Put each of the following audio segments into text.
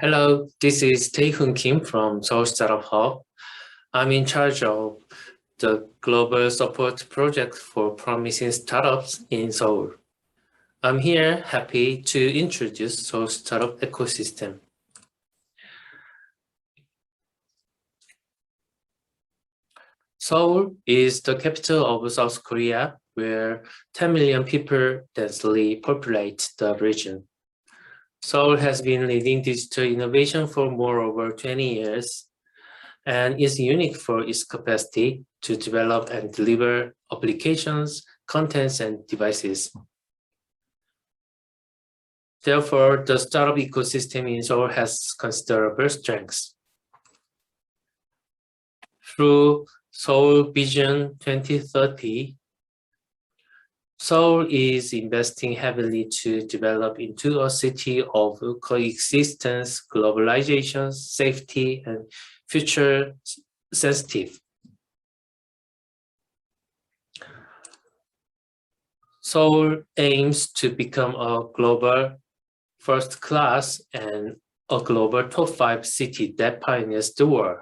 Hello, this is Tae Hun Kim from Seoul Startup Hub. I'm in charge of the global support project for promising startups in Seoul. I'm here happy to introduce Seoul Startup Ecosystem. Seoul is the capital of South Korea, where 10 million people densely populate the region. Seoul has been leading digital innovation for more over 20 years and is unique for its capacity to develop and deliver applications, contents, and devices. Therefore, the startup ecosystem in Seoul has considerable strengths. Through Seoul Vision 2030, Seoul is investing heavily to develop into a city of coexistence, globalization, safety, and future sensitive. Seoul aims to become a global first class and a global top 5 city that pioneers the world.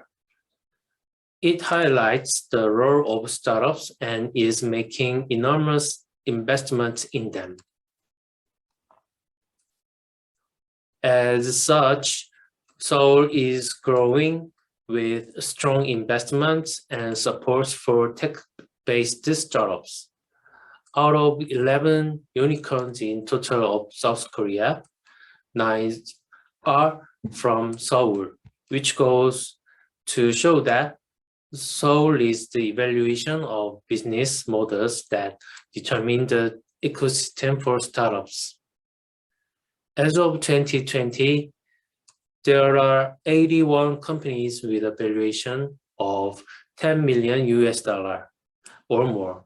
It highlights the role of startups and is making enormous investments in them. As such, Seoul is growing with strong investments and support for tech-based startups. Out of 11 unicorns in total of South Korea, 9 are from Seoul, which goes to show that Seoul is the evaluation of business models that determine the ecosystem for startups. As of 2020, there are 81 companies with a valuation of 10 million US dollar or more,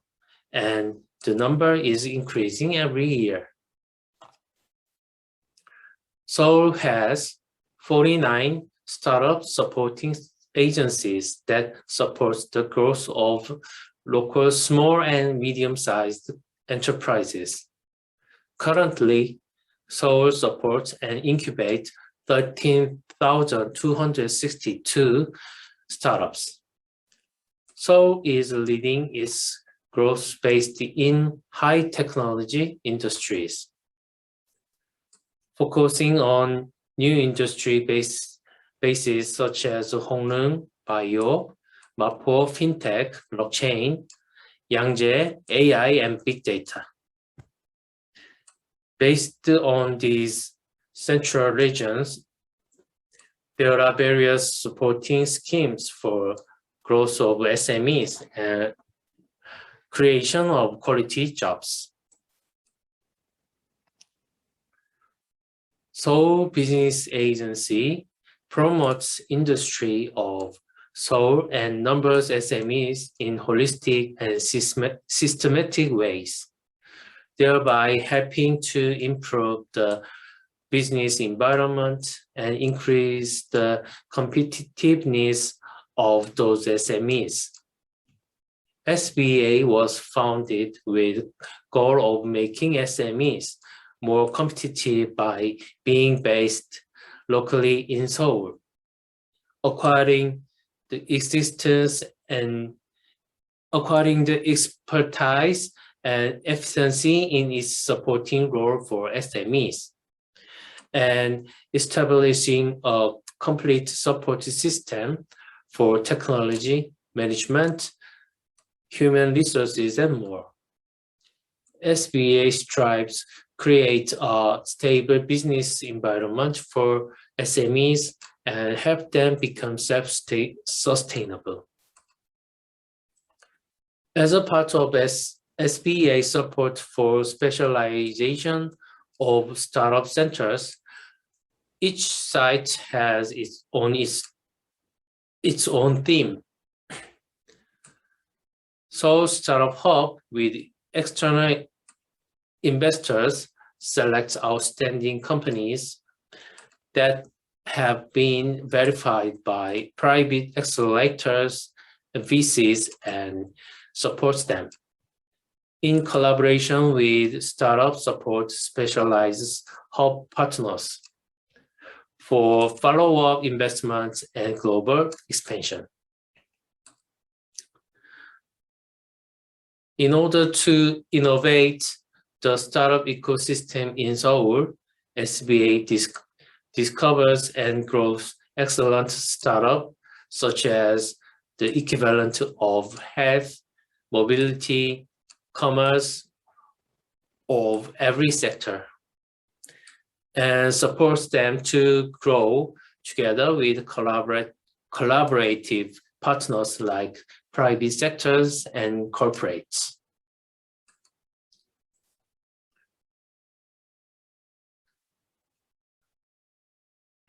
and the number is increasing every year. Seoul has 49 startup supporting agencies that support the growth of local small and medium-sized enterprises. Currently, Seoul supports and incubates 13,262 startups. Seoul is leading its growth based in high technology industries, focusing on new industry bases such as Hongneung, Bio, Mapo, FinTech, Blockchain, Yangjae, AI, and Big Data. Based on these central regions, there are various supporting schemes for growth of SMEs and creation of quality jobs. Seoul Business Agency promotes industry of Seoul and numbers SMEs in holistic and systematic ways, thereby helping to improve the business environment and increase the competitiveness of those SMEs. SBA was founded with the goal of making SMEs more competitive by being based locally in Seoul, acquiring the expertise and efficiency in its supporting role for SMEs, and establishing a complete support system for technology, management, human resources, and more. SBA strives to create a stable business environment for SMEs and help them become self-sustainable. As a part of SBA support for specialization of startup centers, each site has its own theme. Seoul Startup Hub with external investors selects outstanding companies that have been verified by private accelerators and VCs and supports them. In collaboration with startup support specialized hub partners. for follow-up investments and global expansion. In order to innovate the startup ecosystem in Seoul, SBA discovers and grows excellent startups such as the equivalent of health, mobility, commerce of every sector, and supports them to grow together with collaborative partners like private sectors and corporates.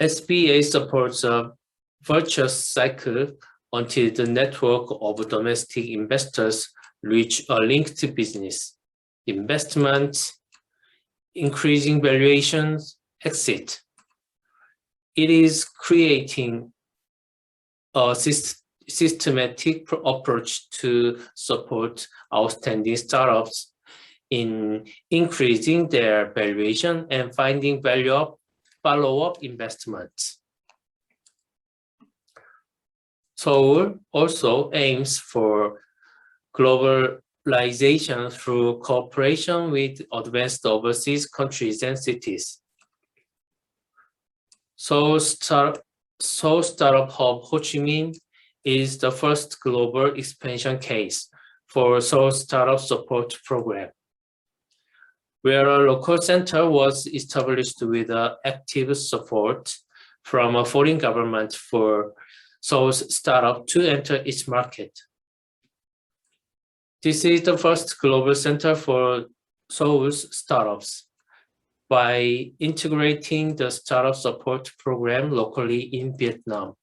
SBA supports a virtuous cycle until the network of domestic investors reach a linked business, investment, increasing valuations, exit. It is creating a systematic approach to support outstanding startups in increasing their valuation and finding follow-up investments. Seoul also aims for globalization through cooperation with advanced overseas countries and cities. Seoul Startup Hub Ho Chi Minh is the first global expansion case for Seoul Startup Support Program, where a local center was established with active support from a foreign government for Seoul's startup to enter its market. This is the first global center for Seoul's startups by integrating the startup support program locally in Vietnam.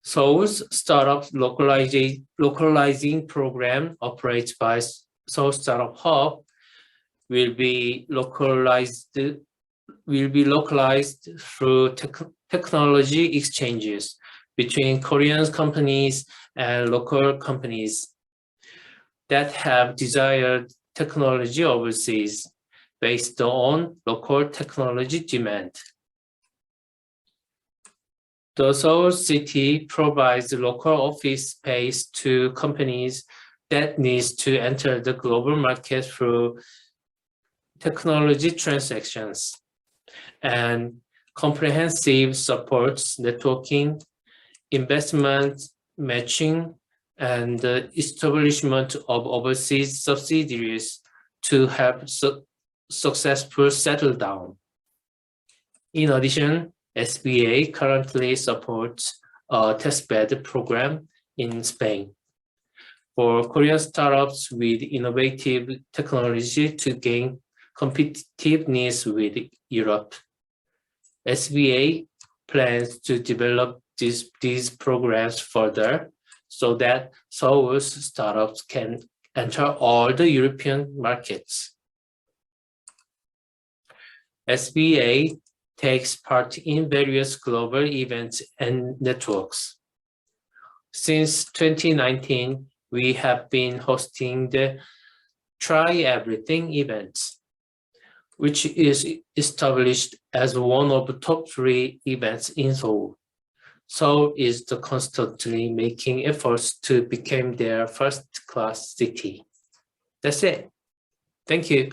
Seoul's startup localizing program operates by Seoul Startup Hub will be localized through technology exchanges between Korean companies and local companies that have desired technology overseas based on local technology demand. The Seoul city provides local office space to companies that needs to enter the global market through technology transactions, and comprehensive supports networking, investment matching, and the establishment of overseas subsidiaries to help successful settle down. In addition, SBA currently supports a testbed program in Spain for Korean startups with innovative technology to gain competitiveness with Europe. SBA plans to develop these programs further so that Seoul's startups can enter all the European markets. SBA takes part in various global events and networks. Since 2019, we have been hosting the Try Everything events, which is established as one of the top 3 events in Seoul. Seoul is constantly making efforts to become their first-class city. That's it. Thank you.